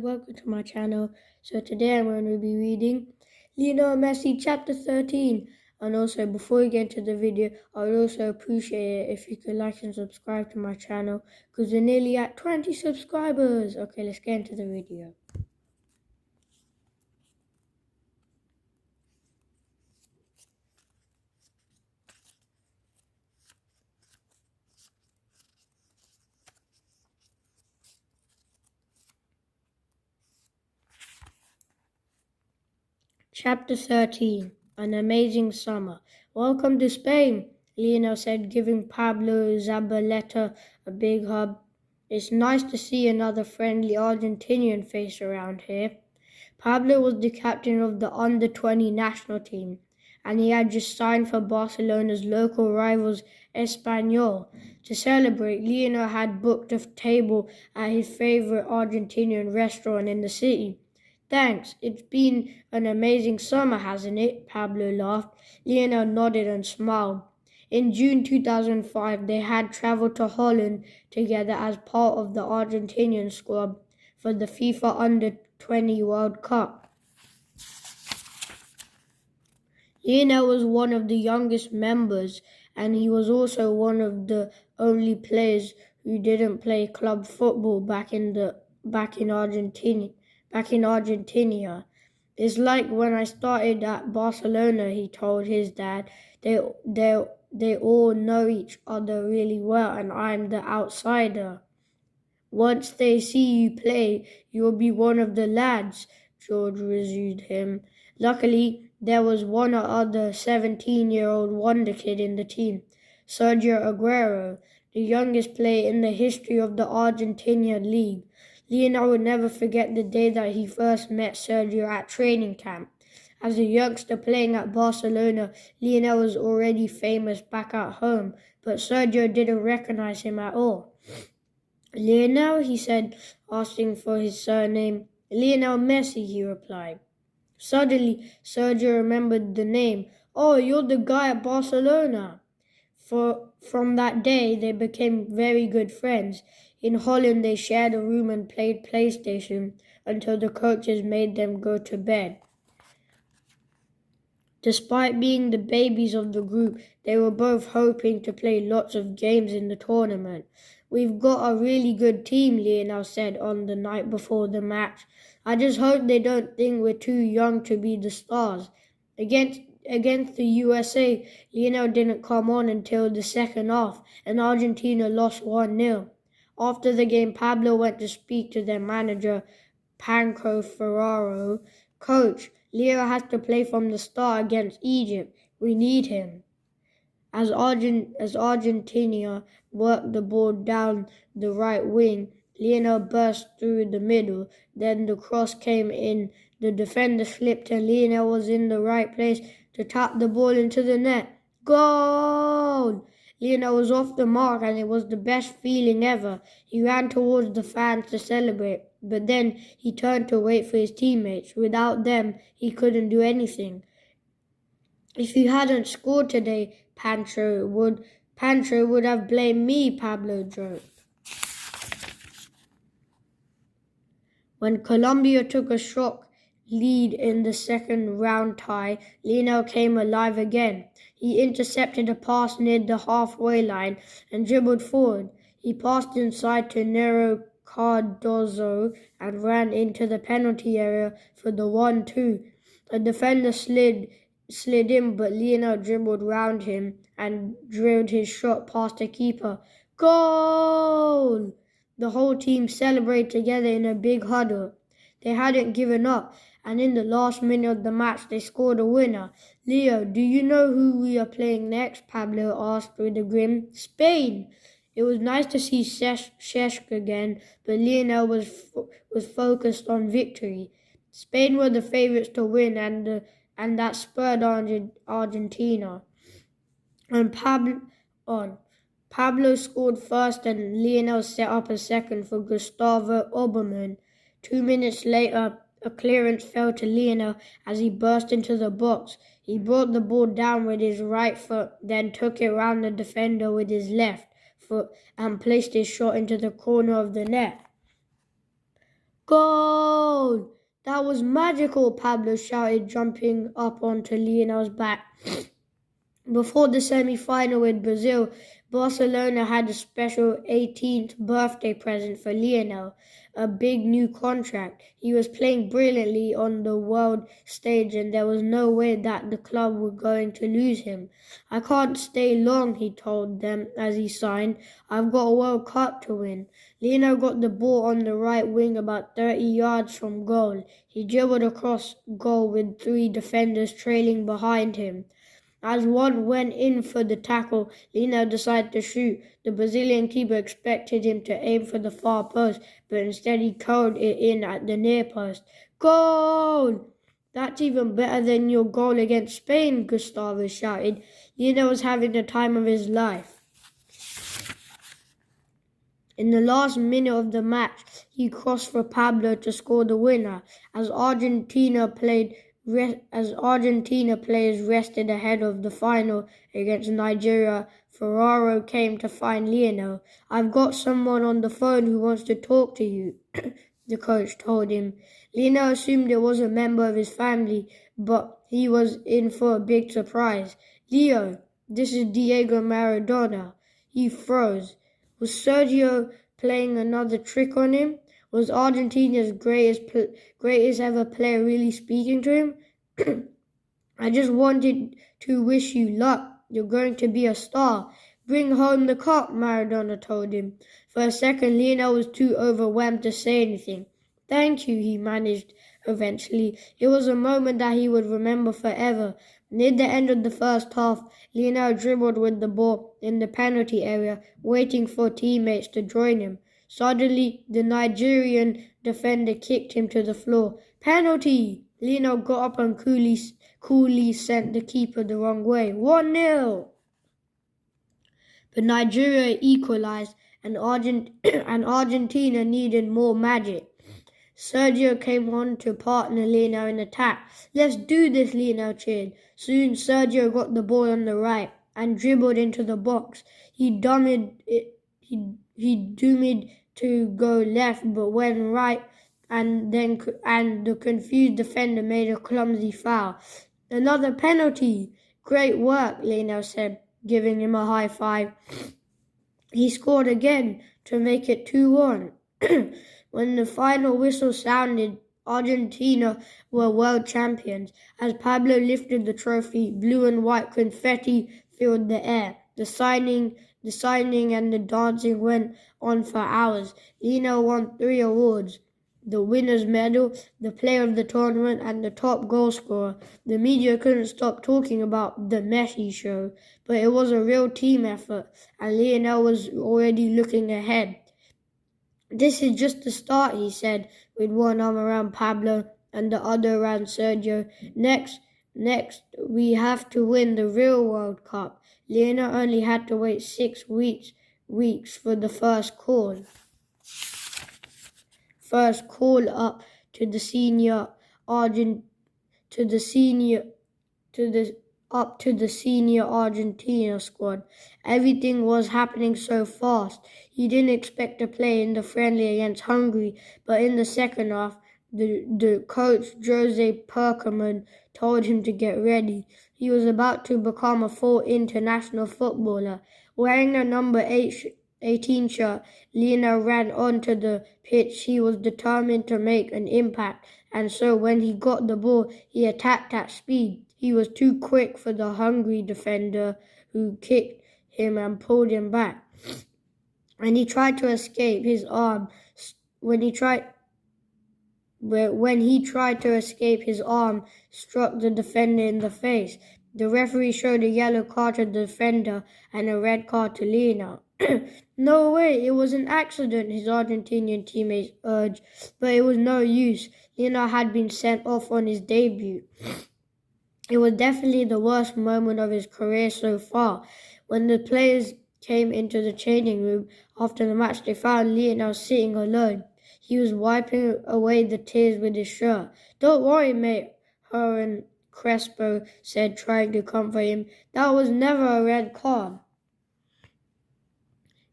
welcome to my channel. So today I'm going to be reading Lionel Messi chapter 13. And also before we get into the video, I would also appreciate it if you could like and subscribe to my channel because we're nearly at 20 subscribers. Okay, let's get into the video. Chapter 13. An amazing summer. Welcome to Spain, Lionel said, giving Pablo Zabaleta a big hug. It's nice to see another friendly Argentinian face around here. Pablo was the captain of the under-20 national team, and he had just signed for Barcelona's local rivals Espanyol. To celebrate, Lionel had booked a table at his favorite Argentinian restaurant in the city. Thanks, it's been an amazing summer, hasn't it? Pablo laughed. Lionel nodded and smiled. In June 2005, they had traveled to Holland together as part of the Argentinian squad for the FIFA Under-20 World Cup. Lionel was one of the youngest members, and he was also one of the only players who didn't play club football back in Argentina. It's like when I started at Barcelona, he told his dad. They all know each other really well, and I'm the outsider. Once they see you play, you'll be one of the lads, George reassured him. Luckily, there was one other 17-year-old wonder kid in the team, Sergio Aguero, the youngest player in the history of the Argentinian league. Lionel would never forget the day that he first met Sergio at training camp. As a youngster playing at Barcelona, Lionel was already famous back at home, but Sergio didn't recognize him at all. Lionel, he said, asking for his surname. Lionel Messi, he replied. Suddenly, Sergio remembered the name. Oh, you're the guy at Barcelona. From that day, they became very good friends. In Holland, they shared a room and played PlayStation until the coaches made them go to bed. Despite being the babies of the group, they were both hoping to play lots of games in the tournament. We've got a really good team, Lionel said on the night before the match. I just hope they don't think we're too young to be the stars. Against the USA, Lionel didn't come on until the second half, and Argentina lost 1-0. After the game, Pablo went to speak to their manager, Panko Ferraro. Coach, Leo has to play from the start against Egypt. We need him. As Argentina worked the ball down the right wing, Lionel burst through the middle. Then the cross came in. The defender slipped and Lionel was in the right place to tap the ball into the net. Goal! Lionel was off the mark and it was the best feeling ever. He ran towards the fans to celebrate, but then he turned to wait for his teammates. Without them, he couldn't do anything. If you hadn't scored today, Pancho would have blamed me, Pablo joked. When Colombia took a shock lead in the second round tie, Lionel came alive again. He intercepted a pass near the halfway line and dribbled forward. He passed inside to Nero Cardozo and ran into the penalty area for the 1-2. A defender slid in, but Lionel dribbled round him and drilled his shot past the keeper. Goal! The whole team celebrated together in a big huddle. They hadn't given up, and in the last minute of the match, they scored a winner. Leo, do you know who we are playing next? Pablo asked with a grin. Spain. It was nice to see Cesc again, but Lionel was focused on victory. Spain were the favourites to win, and that spurred Argentina. And Pablo scored first and Lionel set up a second for Gustavo Obermann. 2 minutes later, a clearance fell to Lionel as he burst into the box. He brought the ball down with his right foot, then took it round the defender with his left foot and placed his shot into the corner of the net. Goal! That was magical, Pablo shouted, jumping up onto Lionel's back. Before the semi-final with Brazil, Barcelona had a special 18th birthday present for Lionel, a big new contract. He was playing brilliantly on the world stage and there was no way that the club were going to lose him. I can't stay long, he told them as he signed. I've got a World Cup to win. Lionel got the ball on the right wing about 30 yards from goal. He dribbled across goal with 3 defenders trailing behind him. As one went in for the tackle, Lionel decided to shoot. The Brazilian keeper expected him to aim for the far post, but instead he curled it in at the near post. Goal! That's even better than your goal against Spain, Gustavo shouted. Lionel was having the time of his life. In the last minute of the match, he crossed for Pablo to score the winner. As Argentina players rested ahead of the final against Nigeria, Ferraro came to find Lionel. I've got someone on the phone who wants to talk to you, the coach told him. Lionel assumed it was a member of his family, but he was in for a big surprise. Leo, this is Diego Maradona. He froze. Was Sergio playing another trick on him? Was Argentina's greatest ever player really speaking to him? I just wanted to wish you luck. You're going to be a star. Bring home the cup, Maradona told him. For a second, Lionel was too overwhelmed to say anything. Thank you, he managed eventually. It was a moment that he would remember forever. Near the end of the first half, Lionel dribbled with the ball in the penalty area, waiting for teammates to join him. Suddenly, the Nigerian defender kicked him to the floor. Penalty! Lionel got up and coolly sent the keeper the wrong way. 1-0! But Nigeria equalized and Argentina needed more magic. Sergio came on to partner Lionel in attack. Let's do this, Lionel cheered. Soon Sergio got the ball on the right and dribbled into the box. He doomed to go left but went right and the confused defender made a clumsy foul. Another penalty. Great work, Lionel said, giving him a high five. He scored again to make it 2-1. When the final whistle sounded, Argentina were world champions. As Pablo lifted the trophy, blue and white confetti filled the air. The signing and the dancing went on for hours. Lionel won 3 awards: the winner's medal, the player of the tournament, and the top goal scorer. The media couldn't stop talking about the Messi show, but it was a real team effort, and Lionel was already looking ahead. This is just the start, he said, with one arm around Pablo and the other around Sergio. Next, we have to win the real World Cup. Lionel only had to wait 6 weeks for the first call. Up to the senior Argentina squad. Everything was happening so fast. He didn't expect to play in the friendly against Hungary, but in the second half, the coach Jose Perkerman told him to get ready. He was about to become a full international footballer. Wearing a number 18 shirt, Lionel ran onto the pitch. He was determined to make an impact, and so when he got the ball, he attacked at speed. He was too quick for the Hungary defender, who kicked him and pulled him back. When he tried to escape, his arm struck the defender in the face. The referee showed a yellow card to the defender and a red card to Lionel. No way, it was an accident, his Argentinian teammates urged, but it was no use. Lionel had been sent off on his debut. It was definitely the worst moment of his career so far. When the players came into the changing room after the match, they found Lionel sitting alone. He was wiping away the tears with his shirt. Don't worry, mate, Hernan Crespo said, trying to comfort him. That was never a red card.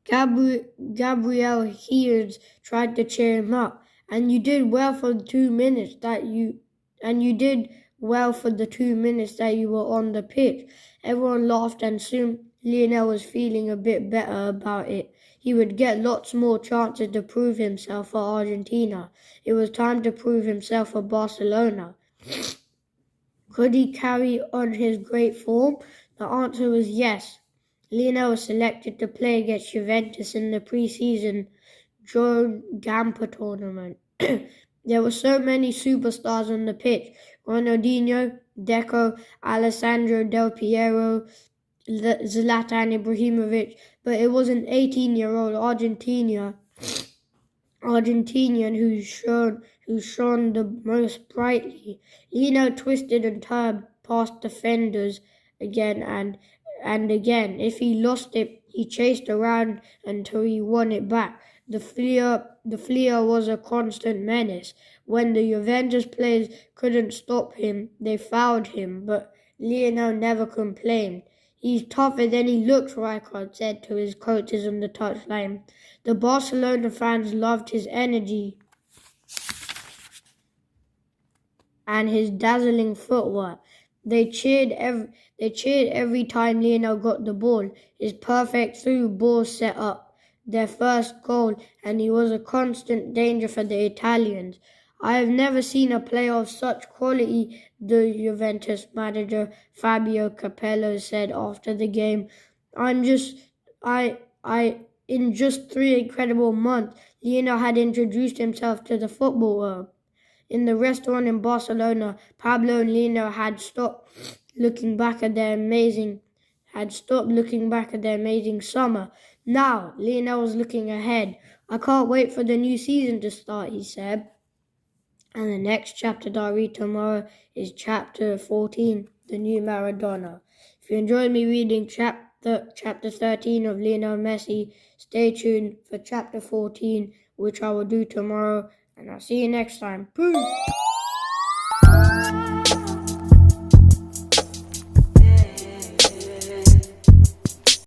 Gabriel Hines tried to cheer him up. And you did well for the 2 minutes that you were on the pitch. Everyone laughed and soon Lionel was feeling a bit better about it. He would get lots more chances to prove himself for Argentina. It was time to prove himself for Barcelona. Could he carry on his great form? The answer was yes. Lionel was selected to play against Juventus in the pre-season Joan Gamper tournament. There were so many superstars on the pitch. Ronaldinho, Deco, Alessandro Del Piero, Zlatan Ibrahimovic, but it was an 18-year-old Argentinian who shone the most brightly. Lino twisted and turned past defenders again and again. If he lost it, he chased around until he won it back. The Flea was a constant menace. When the Juventus players couldn't stop him, they fouled him, but Lionel never complained. He's tougher than he looks, Rijkaard said to his coaches on the touchline. The Barcelona fans loved his energy and his dazzling footwork. They cheered every time Lionel got the ball. His perfect through ball set up their first goal, and he was a constant danger for the Italians. I have never seen a player of such quality, the Juventus manager Fabio Capello said after the game. In just 3 incredible months, Lionel had introduced himself to the football world. In the restaurant in Barcelona, Pablo and Lionel had stopped looking back at their amazing summer. Now, Lionel was looking ahead. I can't wait for the new season to start, he said. And the next chapter that I read tomorrow is chapter 14, The New Maradona. If you enjoyed me reading chapter 13 of Lionel Messi, stay tuned for chapter 14, which I will do tomorrow. And I'll see you next time. Peace!